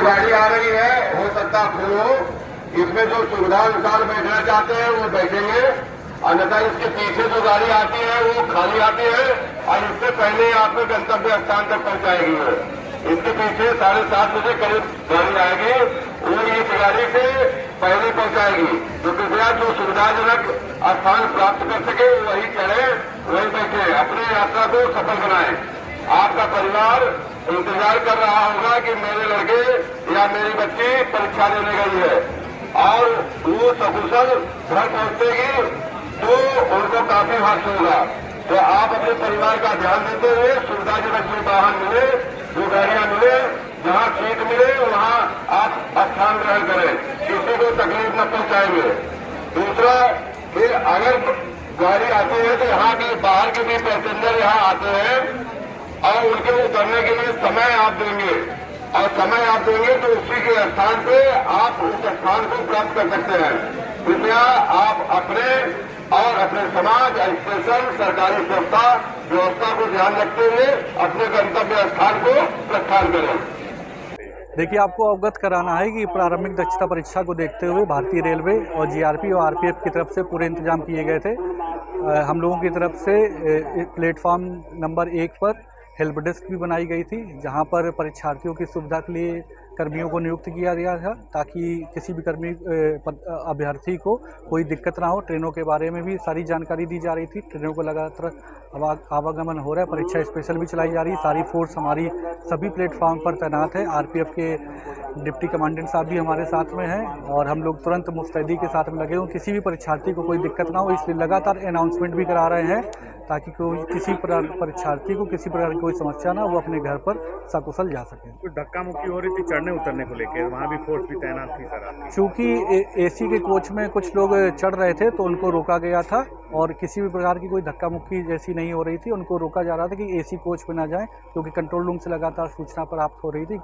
गाड़ी आ रही है, हो सकता फुल हो, इसमें जो सुविधा अनुसार बैठना चाहते हैं वो बैठेंगे, अन्यथा इसके पीछे जो गाड़ी आती है वो खाली आती है और इससे पहले ही आपको गंतव्य स्थान तक पहुंचाएगी। वो इसके पीछे 7:30 बजे करीब गाड़ी आएगी, वो इस गाड़ी से पहले पहुंचाएगी। तो कृपया जो सुविधाजनक स्थान प्राप्त कर सके वही चढ़े, वही बैठे, अपनी यात्रा को सफल बनाएं। आपका परिवार इंतजार कर रहा होगा कि मेरे लड़के या मेरी बच्ची परीक्षा देने गई है और वो सकुशल घर पहुंचेगी तो उनको काफी हर्ष होगा। तो आप अपने परिवार का ध्यान देते हुए सुविधाजनक जो वाहन मिले, जो गाड़ियां मिले, जहां सीट मिले वहां आप स्थान ग्रहण करें, किसी को तकलीफ न पहुंचाएंगे। दूसरा, फिर अगर गाड़ी आती है तो यहाँ के बाहर के भी पैसेंजर यहाँ आते हैं और उनके उतरने के लिए समय आप देंगे और समय आप देंगे तो उसी के स्थान पे आप उस स्थान को प्राप्त कर सकते हैं। कृपया आप अपने और अपने समाज, स्टेशन, सरकारी संस्था व्यवस्था को ध्यान रखते हुए अपने गंतव्य स्थान को प्रस्थान करें। देखिए, आपको अवगत कराना है कि प्रारंभिक दक्षता परीक्षा को देखते हुए भारतीय रेलवे और जीआरपी और आरपीएफ की तरफ से पूरे इंतजाम किए गए थे। हम लोगों की तरफ से प्लेटफॉर्म नंबर 1 पर हेल्प डेस्क भी बनाई गई थी, जहां पर परीक्षार्थियों की सुविधा के लिए कर्मियों को नियुक्त किया गया था ताकि किसी भी अभ्यर्थी को कोई दिक्कत ना हो। ट्रेनों के बारे में भी सारी जानकारी दी जा रही थी। ट्रेनों को लगातार आवागमन हो रहा है, परीक्षा स्पेशल भी चलाई जा रही है। सारी फोर्स हमारी सभी प्लेटफॉर्म पर तैनात है। आरपीएफ के डिप्टी कमांडेंट साहब भी हमारे साथ में हैं और हम लोग तुरंत मुस्तैदी के साथ में लगे हुए, किसी भी परीक्षार्थी को कोई दिक्कत ना हो, इसलिए लगातार अनाउंसमेंट भी करा रहे हैं ताकि किसी परीक्षार्थी को किसी प्रकार की कोई समस्या ना, वो अपने घर पर सकुशल जा सके। कुछ धक्का मुक्की हो रही थी चढ़ने उतरने को लेकर, वहाँ भी फोर्स भी तैनात थी सर? चूँकि एसी के कोच में कुछ लोग चढ़ रहे थे तो उनको रोका गया था और किसी भी प्रकार की कोई धक्का मुक्की जैसी नहीं हो रही थी। उनको रोका जा रहा था कि एसी कोच में ना जाएं, क्योंकि कंट्रोल रूम से लगातार सूचना प्राप्त हो रही थी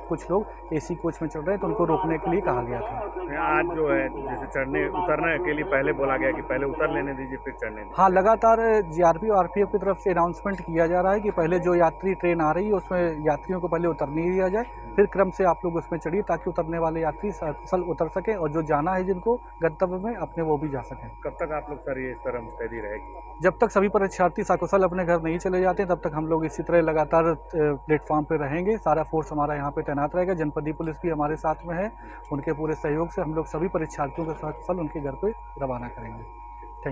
कुछ लोग एसी कोच में चढ़ रहे हैं, तो उनको रोकने के लिए कहा गया था। आज जो है जैसे चढ़ने उतरने के लिए पहले बोला गया कि पहले उतर लेने दीजिए फिर चढ़ने दीजिए। हाँ, लगातार जीआरपी और आरपीएफ की तरफ से अनाउंसमेंट किया जा रहा है कि पहले जो यात्री ट्रेन आ रही है उसमें यात्रियों को पहले उतरने दिया जाए, फिर क्रम से आप लोग उसमें चढ़िए ताकि उतरने वाले यात्री सकुशल उतर सकें और जो जाना है जिनको गंतव्य में अपने वो भी जा सकें। कब तक आप लोग सर ये इस तरह मुस्तैदी रहेगी? जब तक सभी परीक्षार्थी सकुशल अपने घर नहीं चले जाते तब तक हम लोग इसी तरह लगातार प्लेटफॉर्म पर रहेंगे। सारा फोर्स हमारा यहाँ पे तैनात रहेगा। जनपदीय पुलिस भी हमारे साथ में है, उनके पूरे सहयोग से हम लोग सभी परीक्षार्थियों के सकुशल उनके घर पे रवाना करेंगे।